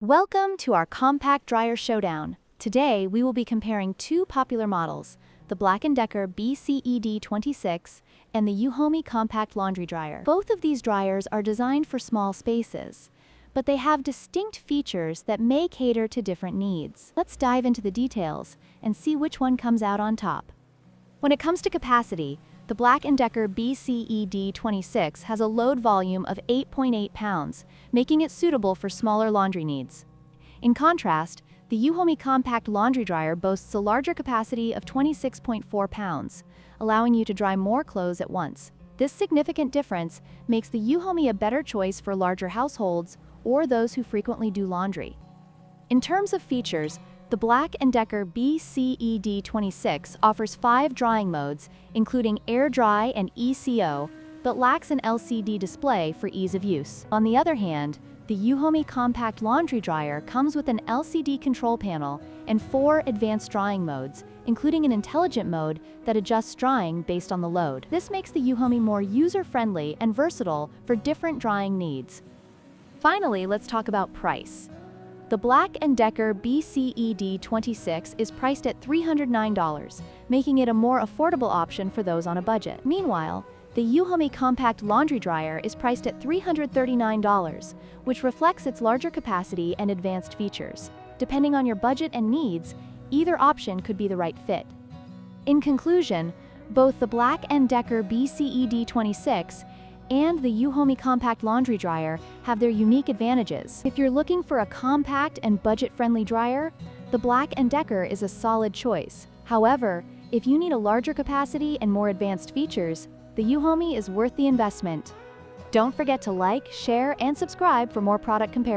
Welcome to our Compact Dryer Showdown. Today, we will be comparing two popular models, the BLACK+DECKER BCED26 and the Euhomy Compact Laundry Dryer. Both of these dryers are designed for small spaces, but they have distinct features that may cater to different needs. Let's dive into the details and see which one comes out on top. When it comes to capacity, the BLACK+DECKER BCED26 has a load volume of 8.8 pounds, making it suitable for smaller laundry needs. In contrast, the Euhomy Compact Laundry Dryer boasts a larger capacity of 26.4 pounds, allowing you to dry more clothes at once. This significant difference makes the Euhomy a better choice for larger households or those who frequently do laundry. In terms of features, the BLACK+DECKER BCED26 offers 5 drying modes, including air dry and ECO, but lacks an LCD display for ease of use. On the other hand, the Euhomy Compact Laundry Dryer comes with an LCD control panel and 4 advanced drying modes, including an intelligent mode that adjusts drying based on the load. This makes the Euhomy more user-friendly and versatile for different drying needs. Finally, let's talk about price. The BLACK+DECKER BCED26 is priced at $309, making it a more affordable option for those on a budget. Meanwhile, the Euhomy Compact Laundry Dryer is priced at $339, which reflects its larger capacity and advanced features. Depending on your budget and needs, either option could be the right fit. In conclusion, both the BLACK+DECKER BCED26 and the Euhomy Compact Laundry Dryer have their unique advantages. If you're looking for a compact and budget-friendly dryer, the BLACK+DECKER is a solid choice. However, if you need a larger capacity and more advanced features, the Euhomy is worth the investment. Don't forget to like, share, and subscribe for more product comparisons.